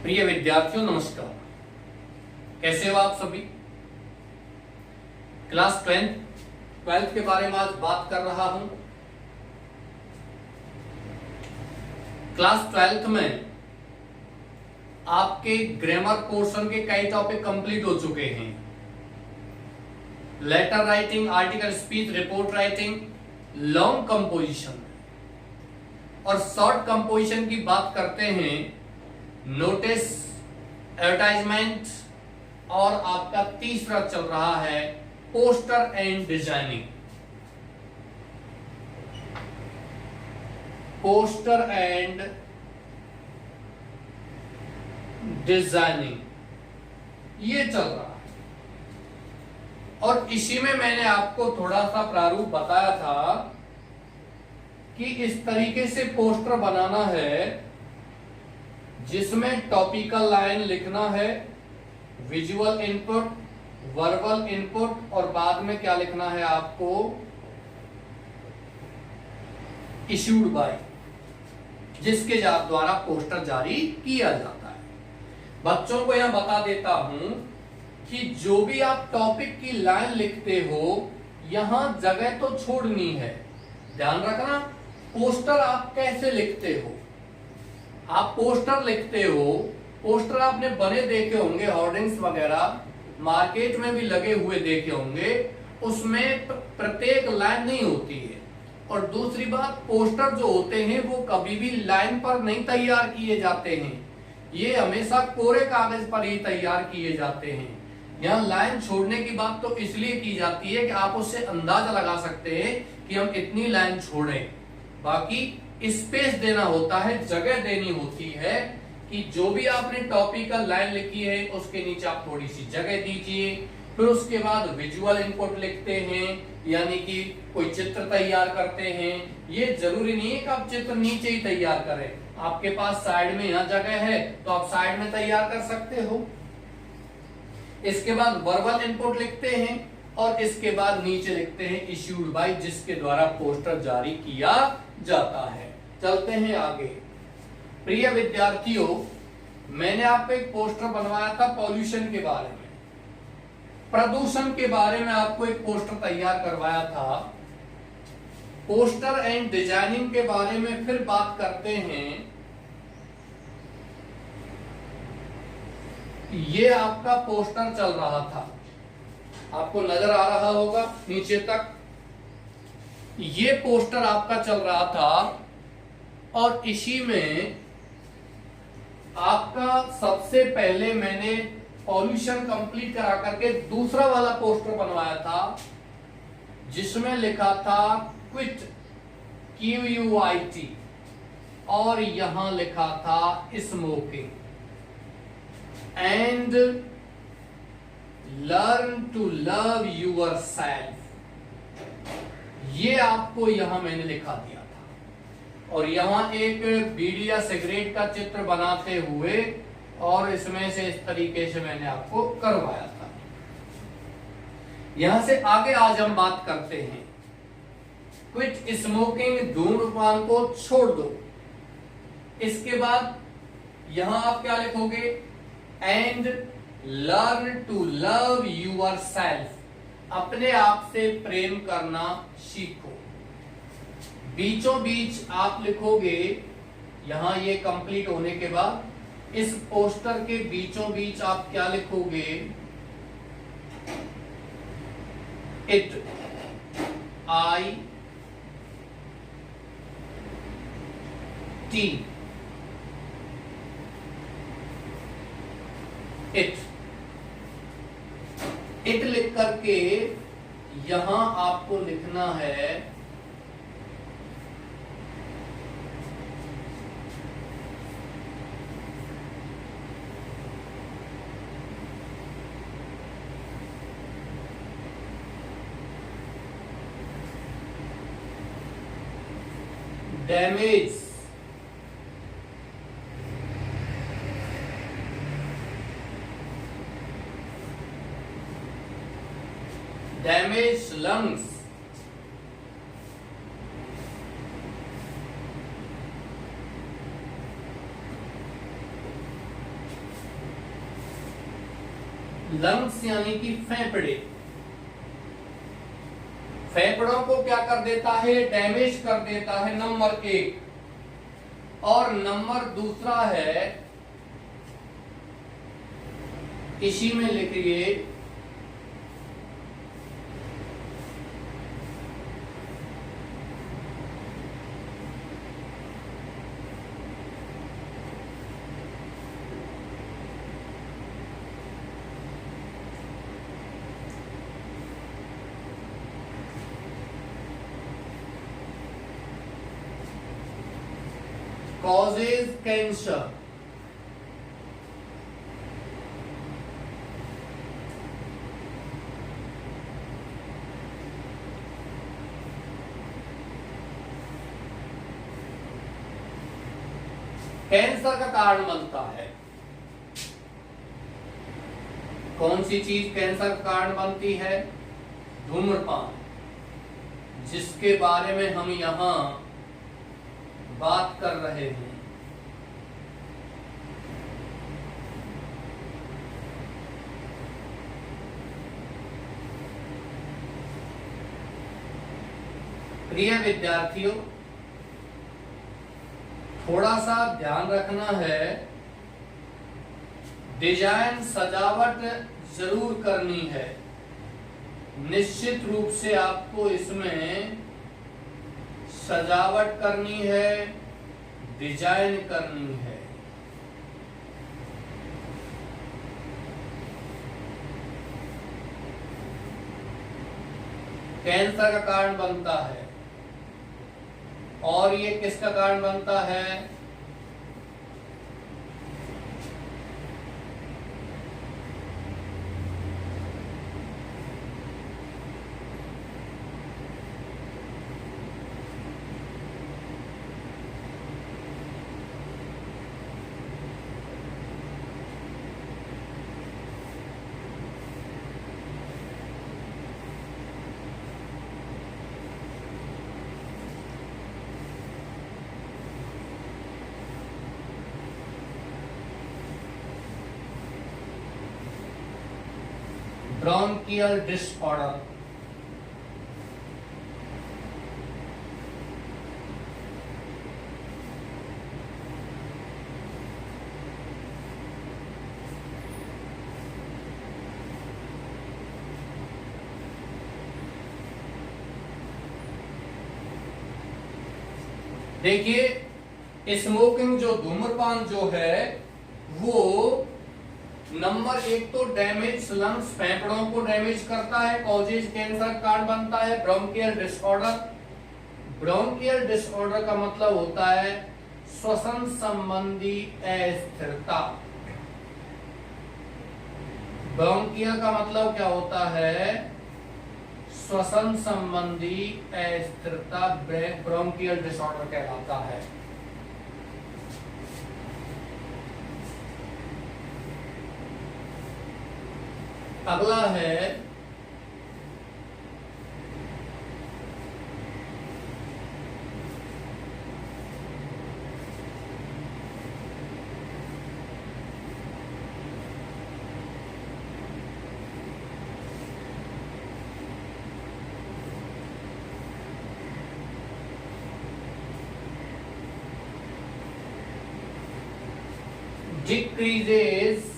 प्रिय विद्यार्थियों नमस्कार। कैसे हो आप सभी। क्लास 12th के बारे में आज बात कर रहा हूं। क्लास 12th में आपके ग्रामर पोर्शन के कई टॉपिक कंप्लीट हो चुके हैं। Letter writing, article speech, report writing, long composition और शॉर्ट कंपोजिशन की बात करते हैं। नोटिस, एडवर्टाइजमेंट और आपका तीसरा चल रहा है poster and designing. Poster and designing ये चल रहा है और इसी में मैंने आपको थोड़ा सा प्रारूप बताया था कि इस तरीके से पोस्टर बनाना है जिसमें टॉपिकल लाइन लिखना है, विजुअल इनपुट, वर्बल इनपुट और बाद में क्या लिखना है आपको, इश्यूड बाय, जिसके द्वारा पोस्टर जारी किया जाता है। बच्चों को यह बता देता हूं कि जो भी आप टॉपिक की लाइन लिखते हो यहां जगह तो छोड़नी है। ध्यान रखना, पोस्टर आप कैसे लिखते हो। आप पोस्टर लिखते हो, पोस्टर आपने बने देखे होंगे, होर्डिंग्स वगैरह मार्केट में भी लगे हुए देखे होंगे, उसमें प्रत्येक लाइन नहीं होती है। और दूसरी बात, पोस्टर जो होते हैं वो कभी भी लाइन पर नहीं तैयार किए जाते हैं, ये हमेशा कोरे कागज पर ही तैयार किए जाते हैं। यहाँ लाइन छोड़ने की बात तो इसलिए की जाती है कि आप उससे अंदाजा लगा सकते हैं कि हम इतनी लाइन छोड़ें। बाकी स्पेस देना होता है, जगह देनी होती है कि जो भी आपने टॉपिकल लाइन लिखी है उसके नीचे आप थोड़ी सी जगह दीजिए। फिर उसके बाद विजुअल इनपुट लिखते हैं, यानी कि कोई चित्र तैयार करते हैं। ये जरूरी नहीं है कि आप चित्र नीचे ही तैयार करें, आपके पास साइड में यहाँ जगह है तो आप साइड में तैयार कर सकते हो। इसके बाद वर्बल इनपुट लिखते हैं और इसके बाद नीचे लिखते हैं इश्यूड बाय, जिसके द्वारा पोस्टर जारी किया जाता है। चलते हैं आगे। प्रिय विद्यार्थियों, मैंने आपको एक पोस्टर बनवाया था पॉल्यूशन के बारे में, प्रदूषण के बारे में आपको एक पोस्टर तैयार करवाया था। पोस्टर एंड डिजाइनिंग के बारे में फिर बात करते हैं। ये आपका पोस्टर चल रहा था, आपको नजर आ रहा होगा नीचे तक। ये पोस्टर आपका चल रहा था और इसी में आपका सबसे पहले मैंने पॉल्यूशन कंप्लीट करा करके दूसरा वाला पोस्टर बनवाया था जिसमें लिखा था क्विट, QUIT, और यहां लिखा था smoking and learn to love yourself. ये आपको यहां मैंने लिखा दिया था और यहां एक बीड़ी या सिगरेट का चित्र बनाते हुए और इसमें से इस तरीके से मैंने आपको करवाया था। यहां से आगे आज हम बात करते हैं क्विट स्मोकिंग, धूम्रपान को छोड़ दो। इसके बाद यहां आप क्या लिखोगे, and learn to love yourself, अपने आप से प्रेम करना सीखो। बीचों बीच आप लिखोगे, यहां ये कंप्लीट होने के बाद इस पोस्टर के बीचों बीच आप क्या लिखोगे, इट, IT, इट लिख करके यहां आपको लिखना है डैमेज, डैमेज लंग्स, लंग्स यानी कि फेफड़े, फेफड़ों को क्या कर देता है, डैमेज कर देता है, नंबर 1। और नंबर दूसरा है, इसी में लिखिए causes cancer। कैंसर का कारण बनता है। कौन सी चीज कैंसर का कारण बनती है? धूम्रपान, जिसके बारे में हम यहां बात कर रहे हैं। प्रिय विद्यार्थियों, थोड़ा सा ध्यान रखना है, डिजाइन सजावट जरूर करनी है। निश्चित रूप से आपको इसमें सजावट करनी है, डिजाइन करनी है। कैंसर का कारण बनता है, और ये किसका कारण बनता है? Bronchial disorder. देखिए, स्मोकिंग जो धूम्रपान जो है वो नंबर 1 तो डैमेज लंग्स, फेफड़ों को डैमेज करता है, कॉजेज कैंसर कारण बनता है। ब्रोंकियल डिसऑर्डर, ब्रोंकियल डिसऑर्डर का मतलब होता है श्वसन संबंधी अस्थिरता। ब्रोंकियल का मतलब क्या होता है? श्वसन संबंधी अस्थिरता ब्रोंकियल डिसऑर्डर कहलाता है। अगला है decreases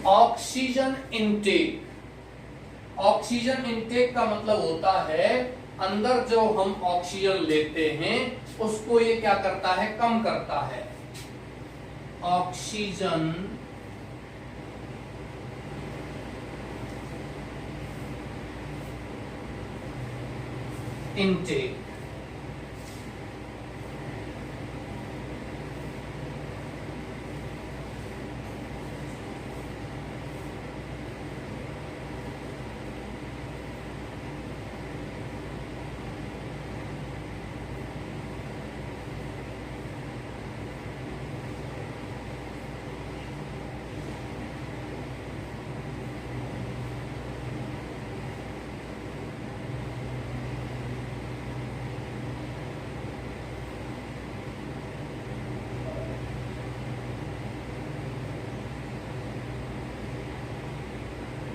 oxygen intake. Oxygen intake का मतलब होता है अंदर जो हम ऑक्सीजन लेते हैं उसको ये क्या करता है? कम करता है। Oxygen intake.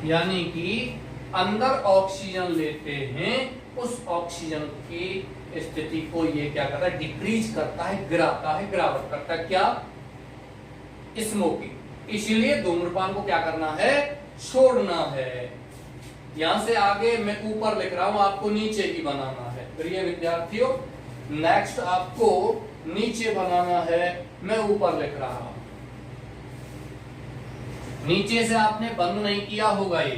यानी कि अंदर ऑक्सीजन लेते हैं, उस ऑक्सीजन की स्थिति को ये क्या करता है, डिक्रीज करता है, गिराता है, गिरावट करता है। क्या? स्मोकिंग। इसलिए धूम्रपान को क्या करना है, छोड़ना है। यहां से आगे मैं ऊपर लिख रहा हूं, आपको नीचे ही बनाना है। प्रिय विद्यार्थियों, नेक्स्ट आपको नीचे बनाना है, मैं ऊपर लिख रहा हूं। नीचे से आपने बंद नहीं किया होगा ये।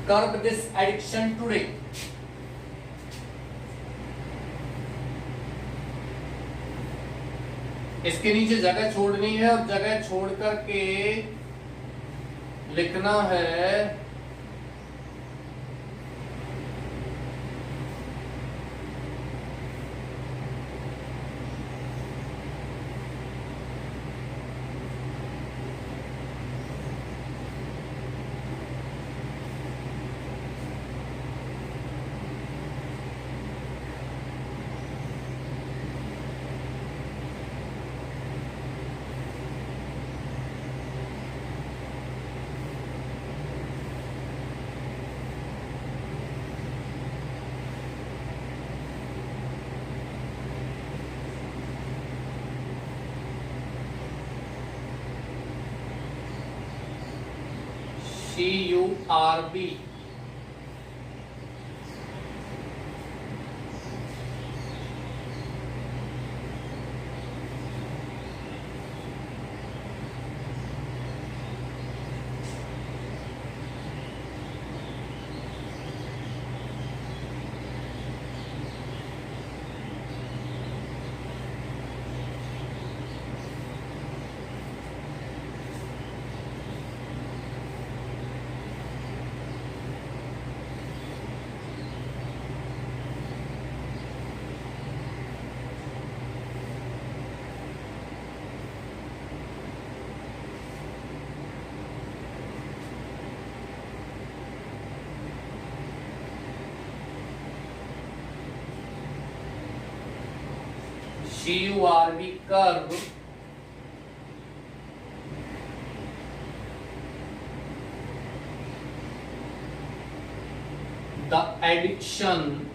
कर्ब दिस एडिक्शन टुडे। इसके नीचे जगह छोड़नी है और जगह छोड़ करके लिखना है CURB। CURB curve the addiction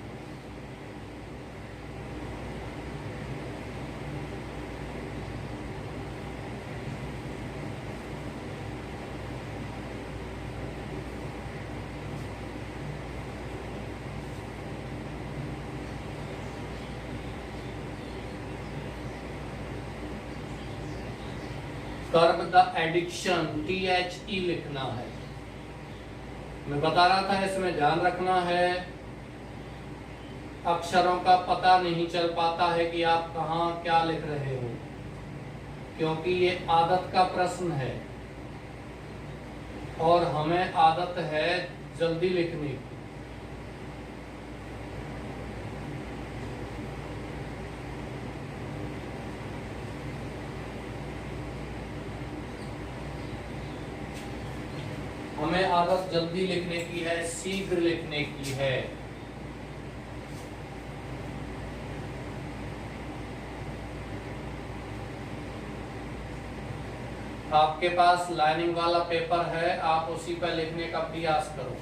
कर्ब the addiction, THE लिखना है। मैं बता रहा था इसमें ध्यान रखना है, अक्षरों का पता नहीं चल पाता है कि आप कहाँ क्या लिख रहे हो, क्योंकि ये आदत का प्रश्न है और हमें आदत है जल्दी लिखने की। हमें आदत जल्दी लिखने की है, शीघ्र लिखने की है। आपके पास लाइनिंग वाला पेपर है, आप उसी पर लिखने का प्रयास करो।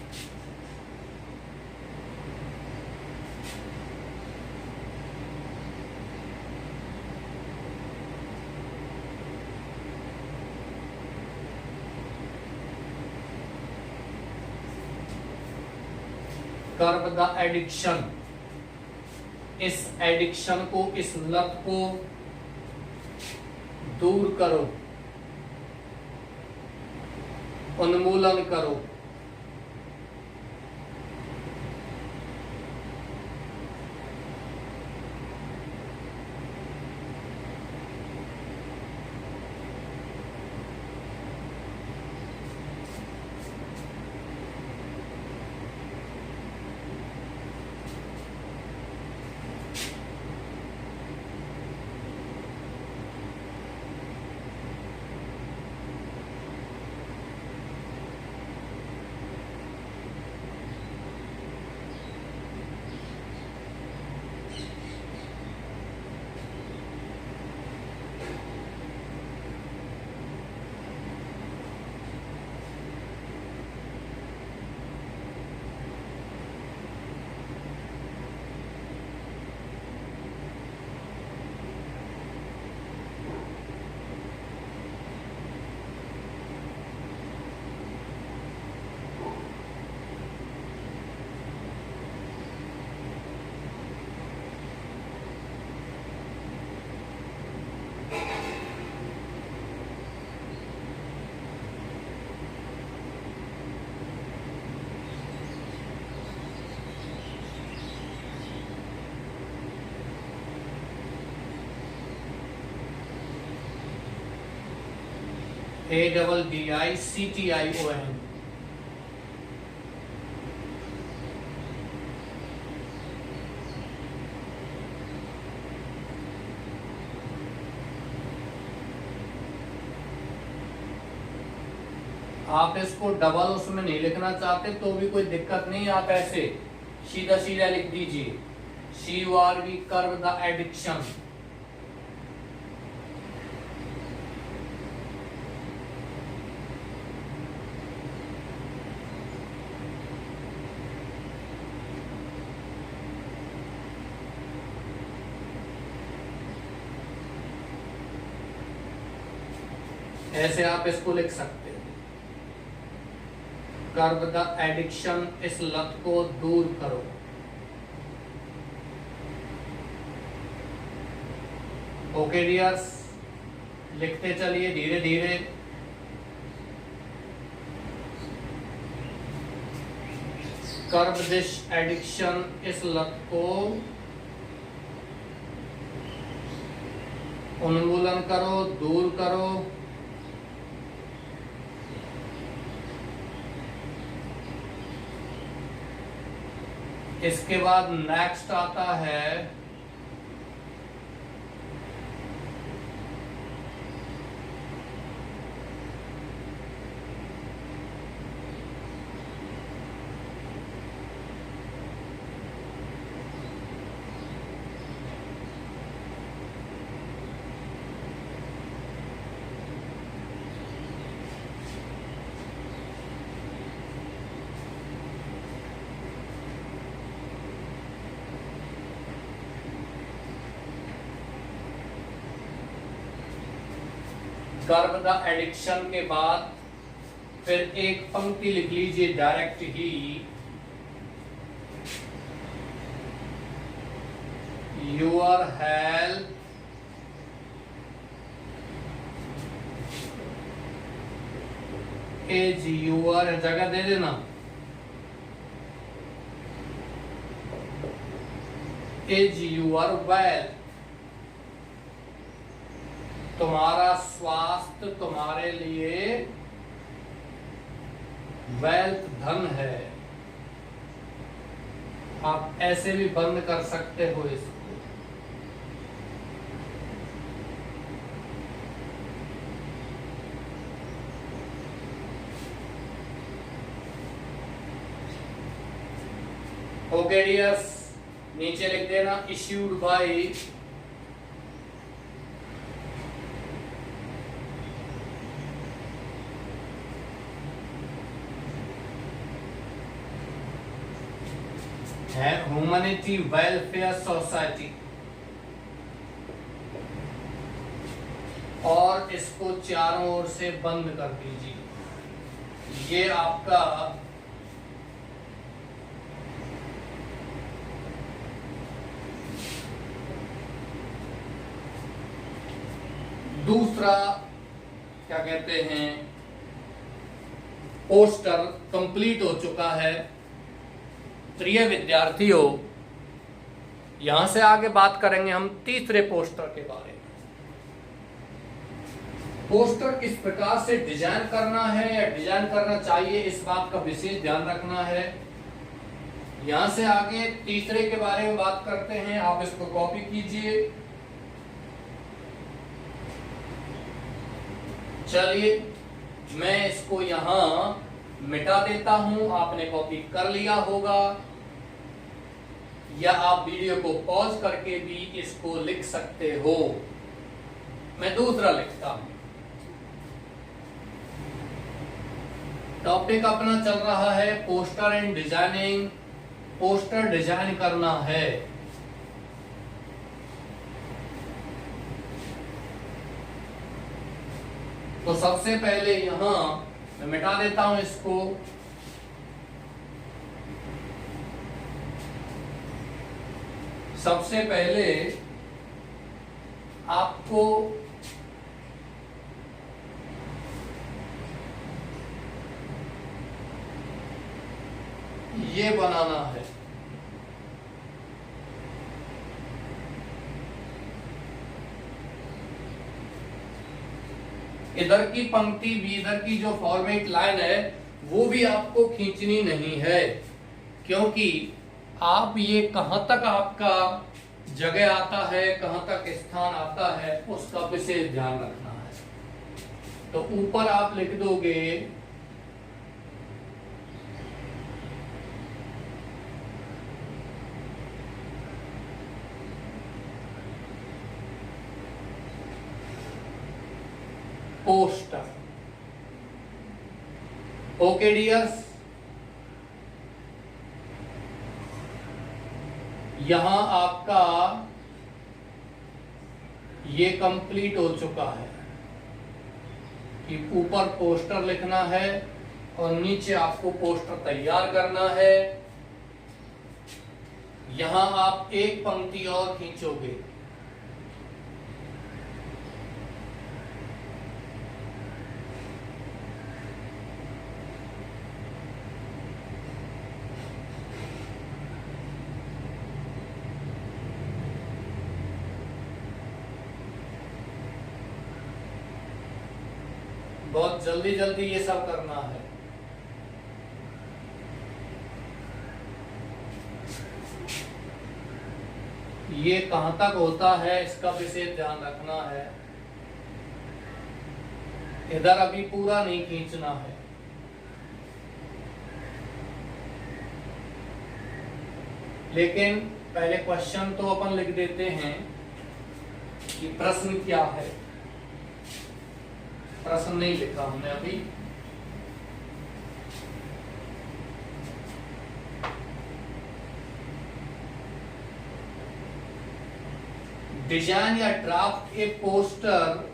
कर्ब द एडिक्शन, इस एडिक्शन को, इस लत को दूर करो, उन्मूलन करो। ADDICTION। आप इसको डबल उसमें नहीं लिखना चाहते तो भी कोई दिक्कत नहीं, आप ऐसे सीधा सीधा लिख दीजिए CURV, कर्व द एडिक्शन। ऐसे आप इसको लिख सकते हैं, कर्व द एडिक्शन, इस लत को दूर करो। ओके डियर्स, लिखते चलिए धीरे धीरे। कर्व दिस एडिक्शन, इस लत को उन्मूलन करो, दूर करो। इसके बाद नेक्स्ट आता है कर्व द एडिक्शन के बाद फिर एक पंक्ति लिख लीजिए direct he, your health is your, जगह दे देना, इज योर वेल्थ, तुम्हारा स्वास्थ्य तुम्हारे लिए वेल्थ, धन है। आप ऐसे भी बंद कर सकते हो इसको। ओके डियर्स, नीचे लिख देना issued by humanity welfare society, और इसको चारों ओर से बंद कर दीजिए। ये आपका दूसरा क्या कहते हैं पोस्टर कंप्लीट हो चुका है। प्रिय विद्यार्थियों, यहां से आगे बात करेंगे हम तीसरे पोस्टर के बारे में। पोस्टर किस प्रकार से डिजाइन करना है या डिजाइन करना चाहिए, इस बात का विशेष ध्यान रखना है। यहां से आगे तीसरे के बारे में बात करते हैं। आप इसको कॉपी कीजिए। चलिए मैं इसको यहां मिटा देता हूं। आपने कॉपी कर लिया होगा, या आप वीडियो को पॉज करके भी इसको लिख सकते हो। मैं दूसरा लिखता हूं। टॉपिक अपना चल रहा है poster and designing. Poster design करना है। तो सबसे पहले यहां मैं मिटा देता हूं इसको। सबसे पहले आपको ये बनाना है। इधर की पंक्ति भी, इधर की जो फॉर्मेट लाइन है वो भी आपको खींचनी नहीं है, क्योंकि आप ये कहां तक आपका जगह आता है, कहां तक स्थान आता है, उसका विशेष ध्यान रखना है। तो ऊपर आप लिख दोगे पोस्टर। ओके डियर्स, यहां आपका ये कंप्लीट हो चुका है कि ऊपर पोस्टर लिखना है और नीचे आपको पोस्टर तैयार करना है। यहां आप एक पंक्ति और खींचोगे, बहुत जल्दी जल्दी ये सब करना है। ये कहां तक होता है इसका विशेष ध्यान रखना है। इधर अभी पूरा नहीं खींचना है। लेकिन पहले क्वेश्चन तो अपन लिख देते हैं कि प्रश्न क्या है। प्रश्न नहीं लिखा हमने अभी। डिजाइन या draft a poster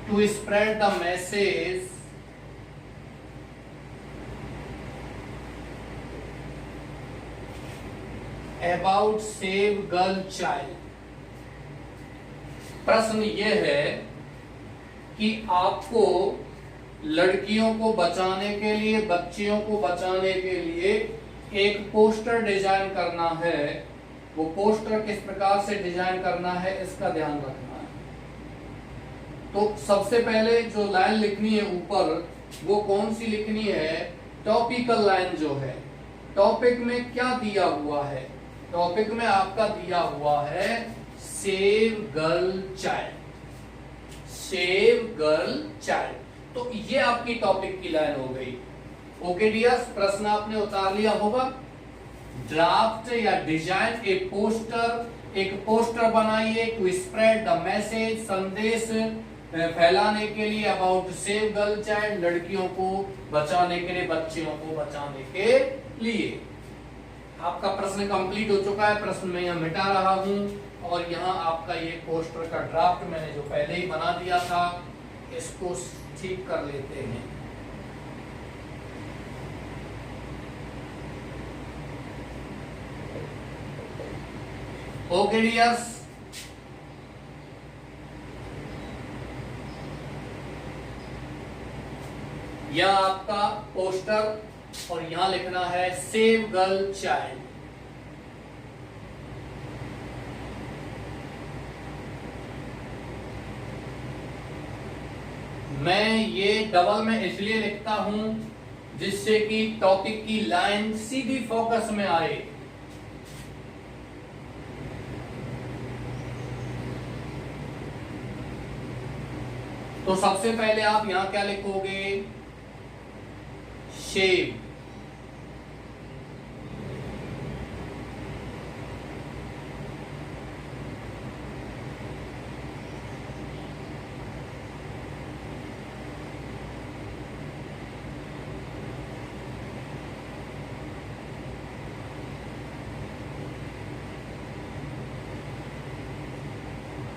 to spread the message about save girl child. प्रश्न यह है कि आपको लड़कियों को बचाने के लिए, बच्चियों को बचाने के लिए एक पोस्टर डिजाइन करना है। वो पोस्टर किस प्रकार से डिजाइन करना है इसका ध्यान रखना है। तो सबसे पहले जो लाइन लिखनी है ऊपर, वो कौन सी लिखनी है? टॉपिकल लाइन जो है। टॉपिक में क्या दिया हुआ है? टॉपिक में आपका दिया हुआ है save girl child. Save girl child, तो ये आपकी टॉपिक की लाइन हो गई। ओके डियर्स, प्रश्न आपने उतार लिया होगा। ड्राफ्ट या डिजाइन ए पोस्टर, एक पोस्टर बनाइए टू स्प्रेड द मैसेज, संदेश फैलाने के लिए, अबाउट सेव गर्ल चाइल्ड, लड़कियों को बचाने के लिए, बच्चियों को बचाने के लिए। आपका प्रश्न कंप्लीट हो चुका है। प्रश्न में यहां मिटा रहा हूं और यहां आपका ये पोस्टर का ड्राफ्ट मैंने जो पहले ही बना दिया था, इसको ठीक कर लेते हैं। ओके डियर्स, यह आपका पोस्टर और यहां लिखना है सेव गर्ल चाइल्ड। मैं ये डबल में इसलिए लिखता हूं जिससे कि टॉपिक की लाइन सीधी फोकस में आए। तो सबसे पहले आप यहां क्या लिखोगे? शेव।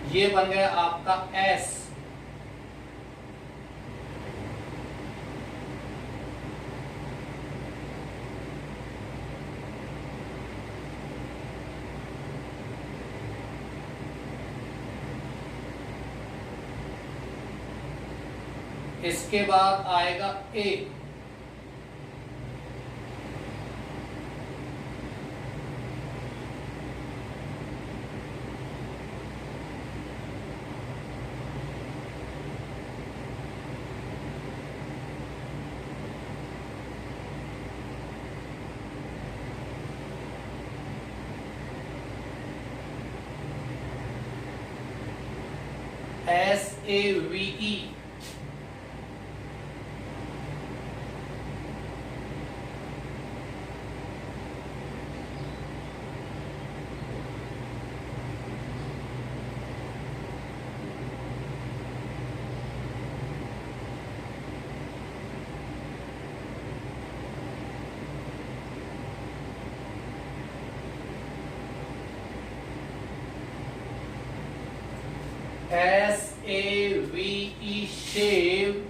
ये बन गया आपका एस। इसके बाद आएगा ए। SAVE। SAVE, shave।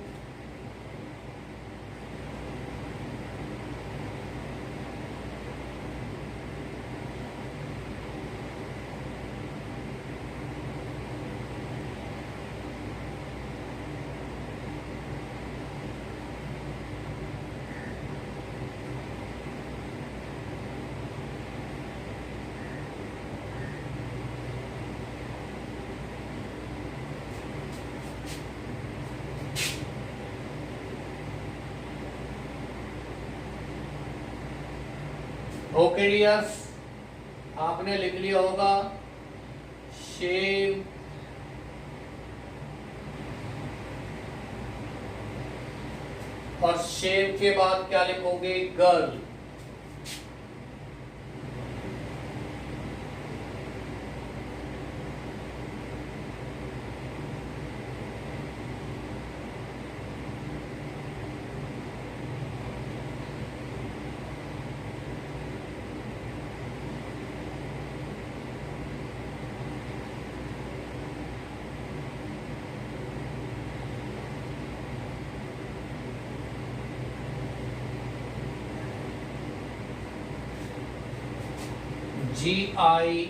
Okay dears, आपने लिख लिया होगा शेव और शेव के बाद क्या लिखोगे? गर्ल। GI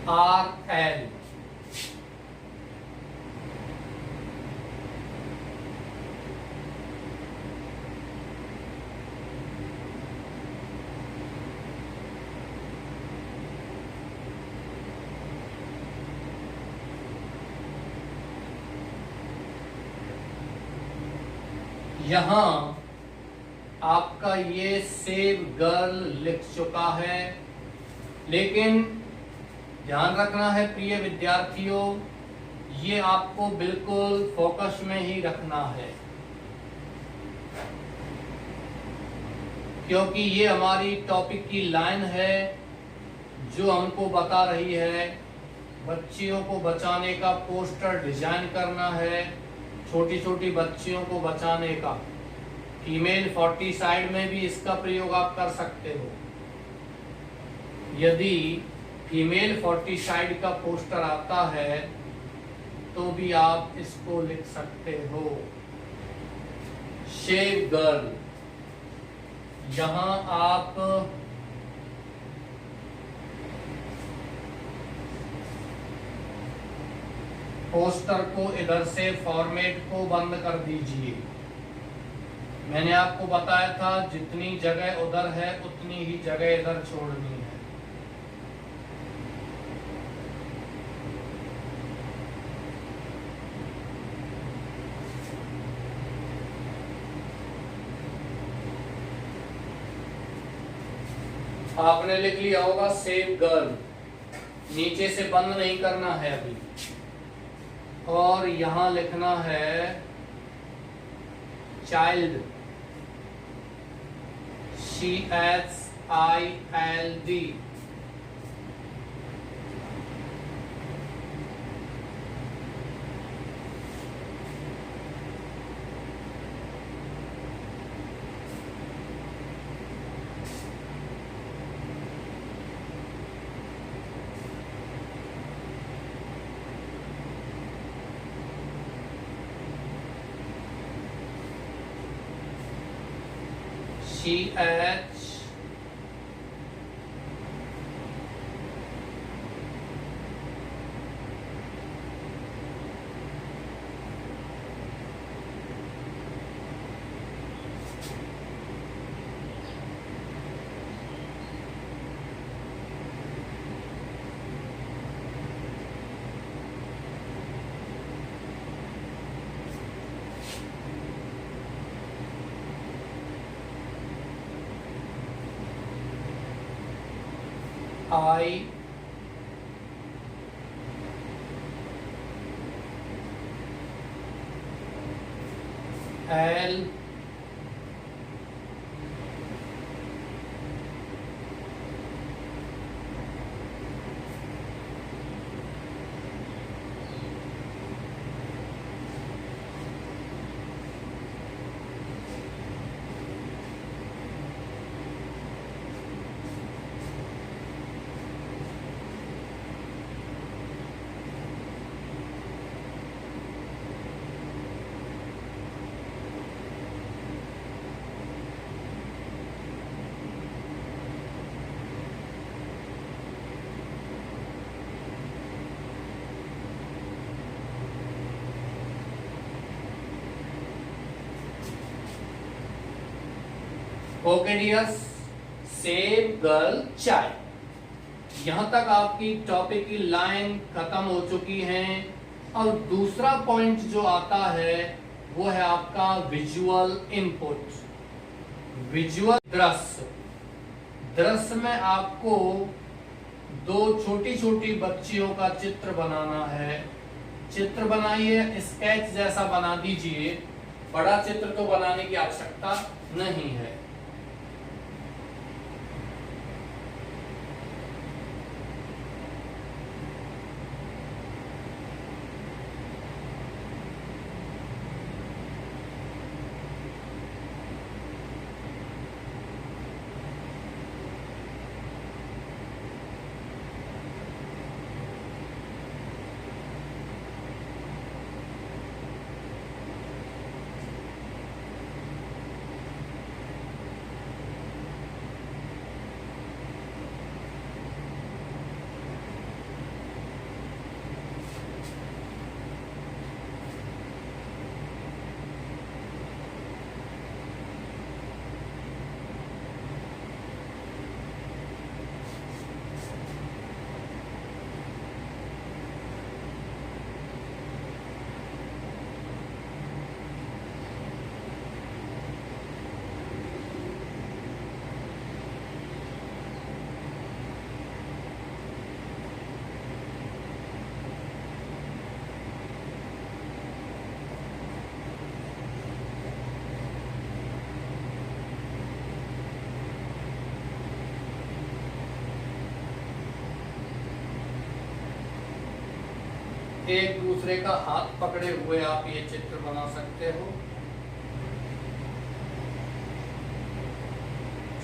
RL। यहां आपका ये सेव गर्ल लिख चुका है, लेकिन ध्यान रखना है प्रिय विद्यार्थियों, ये आपको बिल्कुल फोकस में ही रखना है, क्योंकि ये हमारी टॉपिक की लाइन है जो हमको बता रही है बच्चियों को बचाने का पोस्टर डिजाइन करना है, छोटी छोटी बच्चियों को बचाने का। फीमेल फोर्टिसाइड में भी इसका प्रयोग आप कर सकते हो। यदि फीमेल फोर्टिसाइड का पोस्टर आता है तो भी आप इसको लिख सकते हो, शेव गर्ल। यहां आप पोस्टर को इधर से फॉर्मेट को बंद कर दीजिए। मैंने आपको बताया था जितनी जगह उधर है उतनी ही जगह इधर छोड़नी है। आपने लिख लिया होगा सेव गर्ल, नीचे से बंद नहीं करना है अभी, और यहां लिखना है child, CHILD। CH I L okay dears, सेब गर्ल चाइल्ड, यहां तक आपकी टॉपिक की लाइन खत्म हो चुकी है। और दूसरा पॉइंट जो आता है वो है आपका विजुअल इनपुट, विजुअल दृश्य। दृश्य में आपको दो छोटी छोटी बच्चियों का चित्र बनाना है। चित्र बनाइए, स्केच जैसा बना दीजिए, बड़ा चित्र तो बनाने की आवश्यकता नहीं है। एक दूसरे का हाथ पकड़े हुए आप ये चित्र बना सकते हो।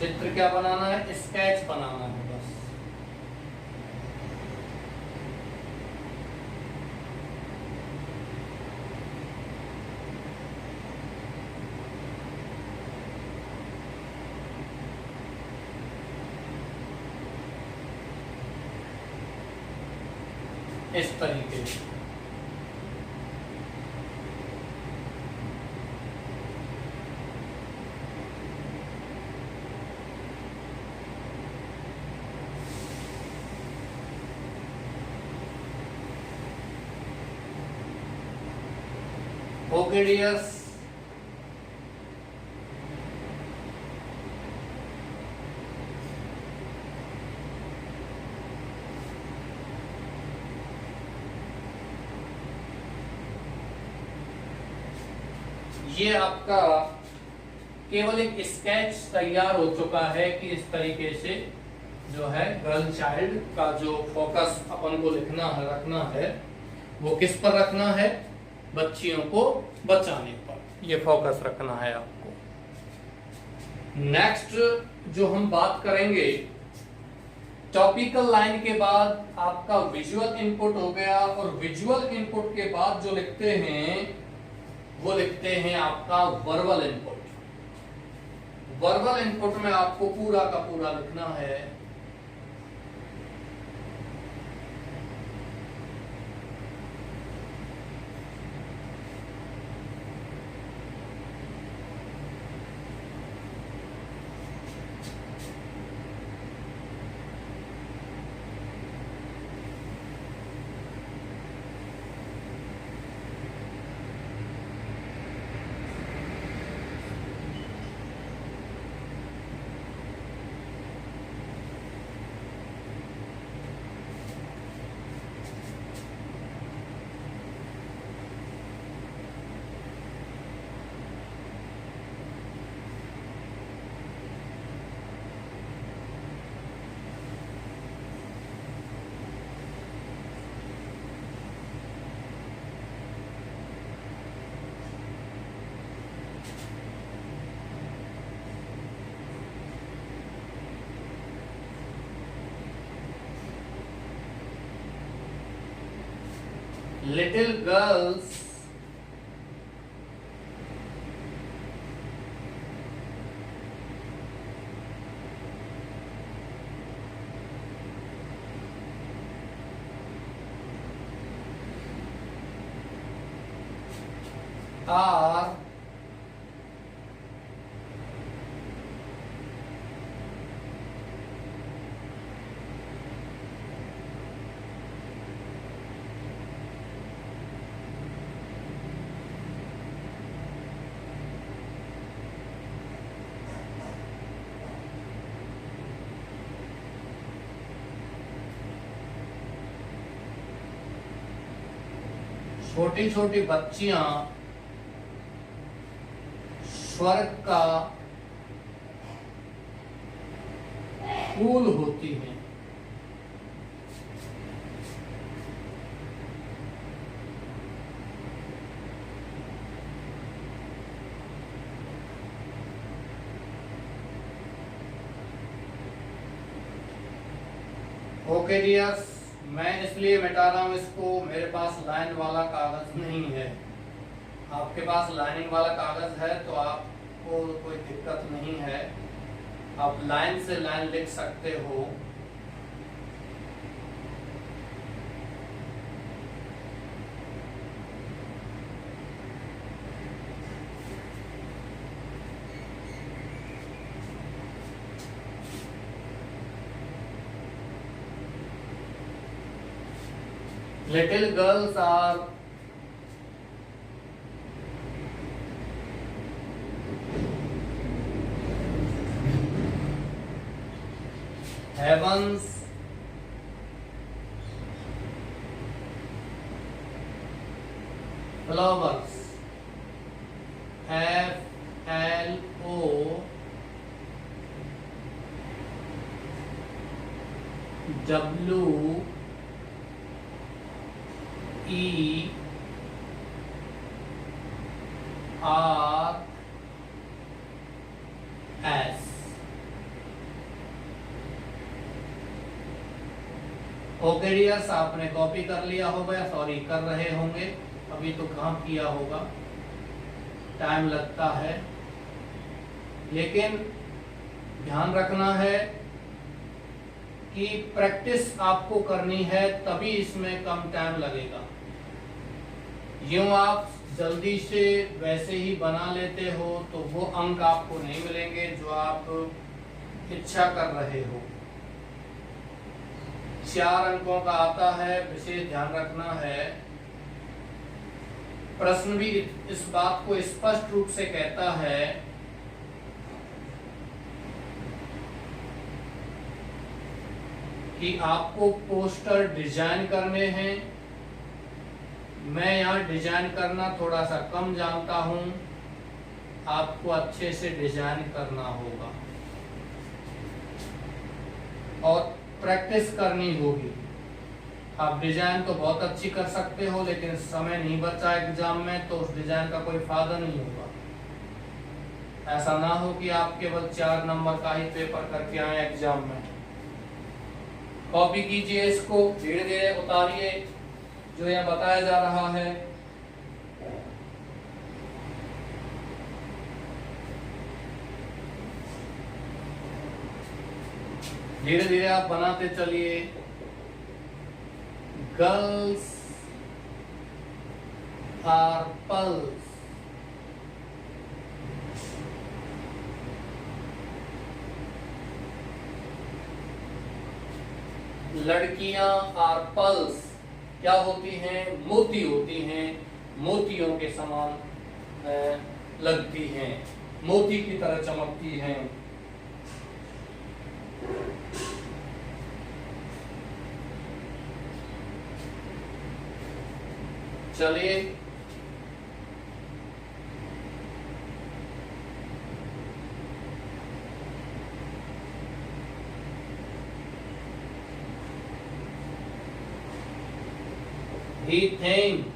चित्र क्या बनाना है? स्केच बनाना है बस। इस तरीके से ओके डियर्स, ये आपका केवल एक स्केच तैयार हो चुका है कि इस तरीके से जो है गर्ल चाइल्ड का जो फोकस अपन को लिखना है, रखना है, वो किस पर रखना है? बच्चियों को बचाने पर ये फोकस रखना है आपको। नेक्स्ट जो हम बात करेंगे, टॉपिकल लाइन के बाद आपका विजुअल इनपुट हो गया, और विजुअल इनपुट के बाद जो लिखते हैं वो लिखते हैं आपका वर्बल इनपुट। वर्बल इनपुट में आपको पूरा का पूरा लिखना है। लिटिल गर्ल्स are छोटी छोटी बच्चियां स्वर्ग का फूल होती हैं। ओके डियर्स, मैं इसलिए मिटा रहा हूं इसको, मेरे पास लाइन वाला कागज नहीं है। आपके पास लाइनिंग वाला कागज है तो आपको कोई दिक्कत नहीं है, आप लाइन से लाइन लिख सकते हो। Little girls are heaven's flowers. FLOWERS. Okay dears, आपने कॉपी कर लिया होगा या सॉरी कर रहे होंगे, अभी तो काम किया होगा, टाइम लगता है, लेकिन ध्यान रखना है कि प्रैक्टिस आपको करनी है, तभी इसमें कम टाइम लगेगा। यूं आप जल्दी से वैसे ही बना लेते हो तो वो अंक आपको नहीं मिलेंगे जो आप इच्छा कर रहे हो। 4 अंकों का आता है, विशेष ध्यान रखना है। प्रश्न भी इस बात को स्पष्ट रूप से कहता है कि आपको पोस्टर डिजाइन करने हैं। मैं यहाँ डिजाइन करना थोड़ा सा कम जानता हूँ, आपको अच्छे से डिजाइन करना होगा और प्रैक्टिस करनी होगी। आप डिजाइन तो बहुत अच्छी कर सकते हो, लेकिन समय नहीं बचा एग्जाम में तो उस डिजाइन का कोई फायदा नहीं होगा। ऐसा ना हो कि आप केवल 4 नंबर का ही पेपर करके आए एग्जाम में। कॉपी कीजिए, इसको धीरे धीरे उतारिए जो यह बताया जा रहा है। धीरे धीरे आप बनाते चलिए। गर्ल्स आर पल्स, लड़कियां आर पल्स क्या होती हैं? मोती होती हैं, मोतियों के समान लगती हैं, मोती की तरह चमकती हैं। चलिए he thinks,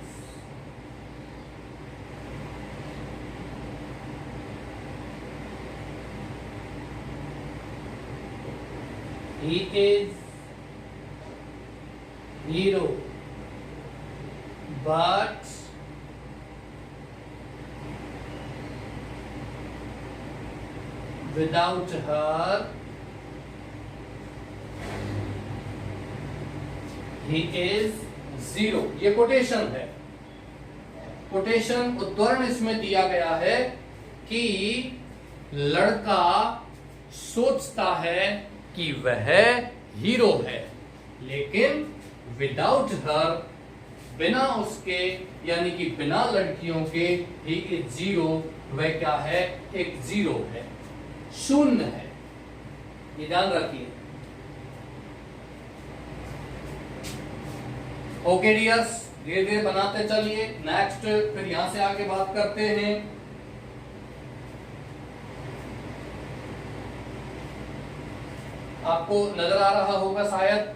he is hero, but without her he is zero। ये कोटेशन है, कोटेशन उद्धरण इसमें दिया गया है कि लड़का सोचता है कि वह हीरो है, लेकिन विदाउट हर, बिना उसके यानी कि बिना लड़कियों के, ही इज जीरो, वह क्या है, एक जीरो है, शून्य है। ये ध्यान रखिए। ओके डियर्स, धीरे धीरे बनाते चलिए। नेक्स्ट फिर यहां से आगे बात करते हैं। आपको नजर आ रहा होगा शायद,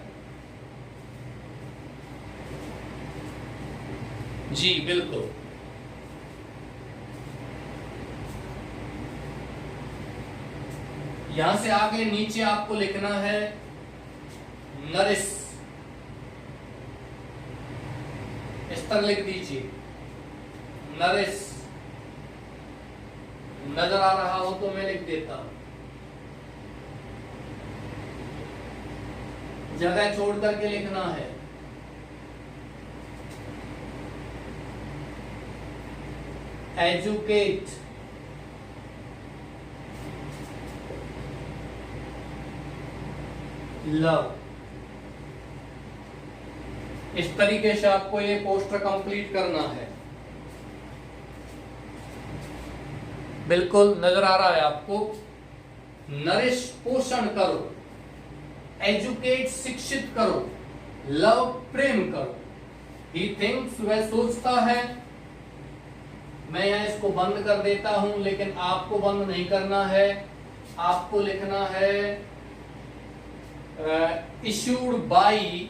जी बिल्कुल। यहां से आगे नीचे आपको लिखना है नरिश, इस तरह लिख दीजिए नरिश। नजर आ रहा हो तो मैं लिख देता हूं, जगह छोड़ करके लिखना है। Educate, love. इस तरीके से आपको ये पोस्टर कंप्लीट करना है। बिल्कुल नजर आ रहा है आपको। नरिश, पोषण करो, एजुकेट, शिक्षित करो, लव, प्रेम करो, ही थिंक्स, वह सोचता है। मैं यहां इसको बंद कर देता हूं, लेकिन आपको बंद नहीं करना है, आपको लिखना है issued by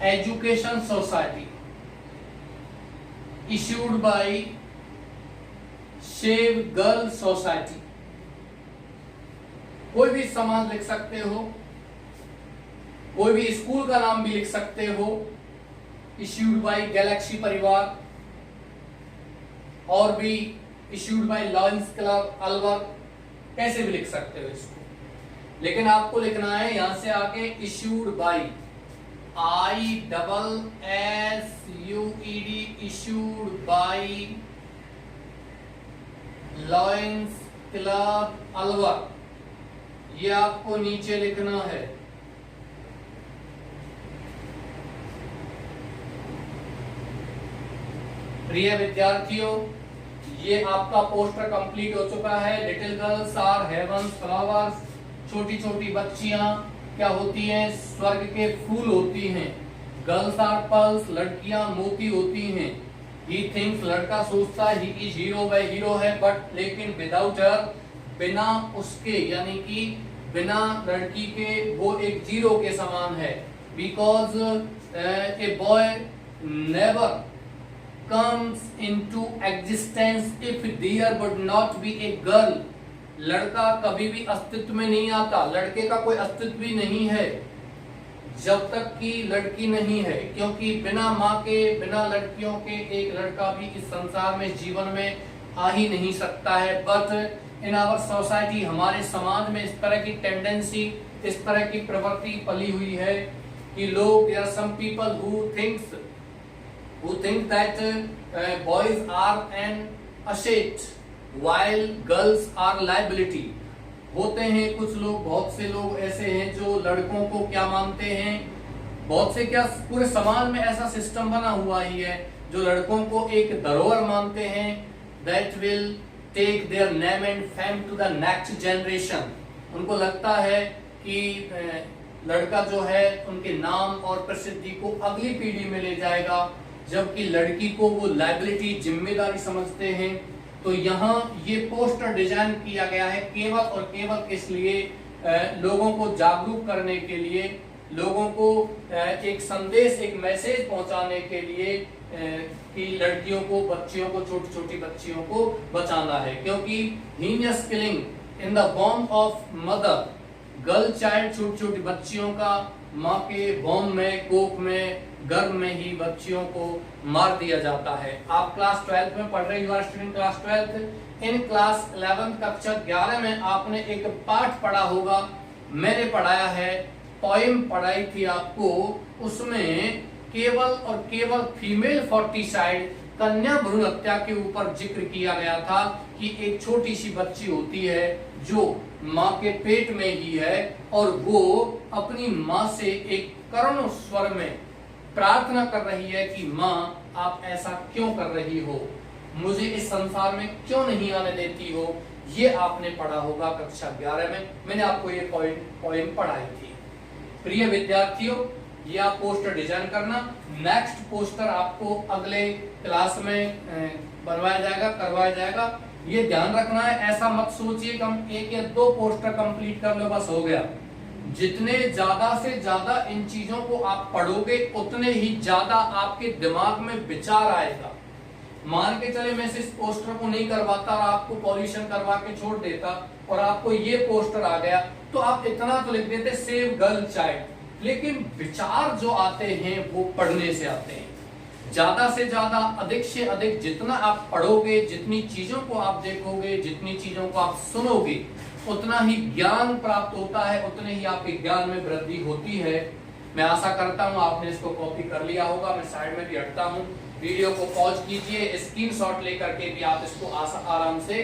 education society, issued by save girl society. कोई भी समाज लिख सकते हो, कोई भी स्कूल का नाम भी लिख सकते हो, इश्यूड बाई गैलेक्सी परिवार, और भी issued by lions club Alwar, कैसे भी लिख सकते हो इसको। लेकिन आपको लिखना है यहां से आगे issued by, ISSUED, issued by lions club Alwar, ये आपको नीचे लिखना है। प्रिय विद्यार्थियों, ये आपका पोस्टर कंप्लीट हो चुका है। Little girls are heaven's flowers, छोटी छोटी बच्चियां क्या होती हैं, स्वर्ग के फूल होती हैं। गर्ल्स आर पर्ल्स, लड़कियां मोती होती हैं। ही थिंक्स, लड़का सोचता है, ही इज हीरो, वह हीरो है, बट लेकिन विदाउट हर, बिना उसके यानी कि बिना लड़की के वो एक जीरो के समान है। Because a boy never comes into existence if there would not be a girl। लड़का कभी भी अस्तित्व में नहीं आता, लड़के का कोई अस्तित्व भी नहीं है जब तक कि लड़की नहीं है, क्योंकि बिना माँ के, बिना लड़कियों के एक लड़का भी इस संसार में, जीवन में आ ही नहीं सकता है। बट इन आवर सोसाइटी, हमारे समाज में इस तरह की टेंडेंसी, इस तरह की प्रवृत्ति पली हुई है कि लोग, there are some people who think that boys are an asset while girls are liability। होते हैं कुछ लोग, बहुत से लोग ऐसे हैं जो लड़कों को क्या मानते हैं, बहुत से क्या, पूरे समाज में ऐसा सिस्टम बना हुआ ही है जो लड़कों को एक धरोहर मानते हैं, that will take their name and fame to the next generation। उनको लगता है कि लड़का जो है उनके नाम और प्रसिद्धि को अगली पीढ़ी में ले जाएगा, जबकि लड़की को वो लायबिलिटी, जिम्मेदारी समझते हैं। तो यहाँ ये पोस्टर डिजाइन किया गया है केवल और केवल किस लिए, लोगों को जागरूक करने के लिए, लोगों को एक संदेश, एक मैसेज पहुंचाने के लिए कि लड़कियों को, बच्चियों को, छोटी छोटी बच्चियों को बचाना है। क्योंकि heinous killing in the womb of mother, girl child, छोटी छोटी बच्चियों का माँ के वॉम्ब में, कोख में गर्भ में ही बच्चियों को मार दिया जाता है। आप क्लास 12 में पढ़ रहे, you are student class 12, in class 11 कक्षा 11 में आपने एक पाठ पढ़ा होगा, मैंने पढ़ाया है, पोएम पढ़ाई थी आपको, उसमें केवल और केवल फीमेल फॉर्टिसाइड कन्या भ्रूण हत्या के ऊपर जिक्र किया गया था कि एक छोटी सी बच्ची होती है जो माँ के पेट में ही है और वो अपनी माँ से एक करुण स्वर में प्रार्थना कर रही है कि माँ आप ऐसा क्यों कर रही हो, मुझे इस संसार में क्यों नहीं आने देती हो। ये आपने पढ़ा होगा कक्षा 11 में, मैंने आपको ये पोएम पढ़ाई थी। प्रिय विद्यार्थियों, ये आप पोस्टर डिजाइन करना, नेक्स्ट पोस्टर आपको अगले क्लास में बनवाया जाएगा, करवाया जाएगा। ये ध्यान रखना है, ऐसा मत सोचिए कि हम 1 या 2 पोस्टर कंप्लीट कर लो बस हो गया। जितने ज्यादा से ज्यादा इन चीजों को आप पढ़ोगे उतने ही ज्यादा आपके दिमाग में विचार आएगा। मान के चले मैं इस पोस्टर को नहीं करवाता और आपको पॉल्यूशन करवा के छोड़ देता और आपको ये पोस्टर आ गया तो आप इतना तो लिख देते सेव गर्ल चाइल्ड, लेकिन विचार जो आते हैं वो पढ़ने से आते हैं। ज्यादा से ज्यादा, अधिक से अधिक जितना आप पढ़ोगे, जितनी चीजों को आप देखोगे, जितनी चीजों को आप सुनोगे, उतना ही ज्ञान प्राप्त होता है, उतने ही आपके ज्ञान में वृद्धि होती है। मैं आशा करता हूं आपने इसको कॉपी कर लिया होगा। मैं साइड में भी हटता हूं, वीडियो को पॉज कीजिए, स्क्रीनशॉट लेकर के भी आप इसको आराम से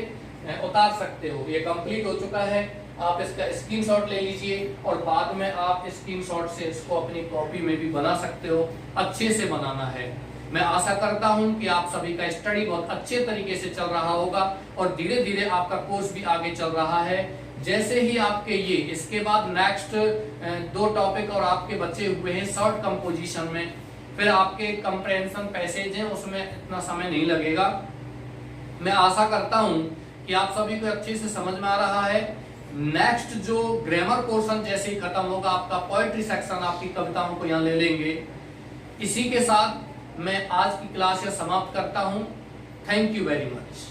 उतार सकते हो। ये कंप्लीट हो चुका है, आप इसका स्क्रीनशॉट ले लीजिए और बाद में आप स्क्रीनशॉट से इसको अपनी कॉपी में भी बना सकते हो। अच्छे से बनाना है। मैं आशा करता हूं कि आप सभी का स्टडी बहुत अच्छे तरीके से चल रहा होगा और धीरे धीरे आपका कोर्स भी आगे चल रहा है। जैसे ही आपके ये इसके बाद नेक्स्ट 2 टॉपिक और आपके बचे हुए हैं शॉर्ट कंपोजिशन में, फिर आपके कंप्रेहेंशन पैसेज हैं, उसमें इतना समय नहीं लगेगा। मैं आशा करता हूं कि आप सभी को अच्छे से समझ में आ रहा है। नेक्स्ट जो ग्रामर पोर्शन जैसे ही खत्म होगा, आपका पोएट्री सेक्शन, आपकी कविताओं को यहाँ ले लेंगे। इसी के साथ मैं आज की क्लास समाप्त करता हूं। Thank you very much.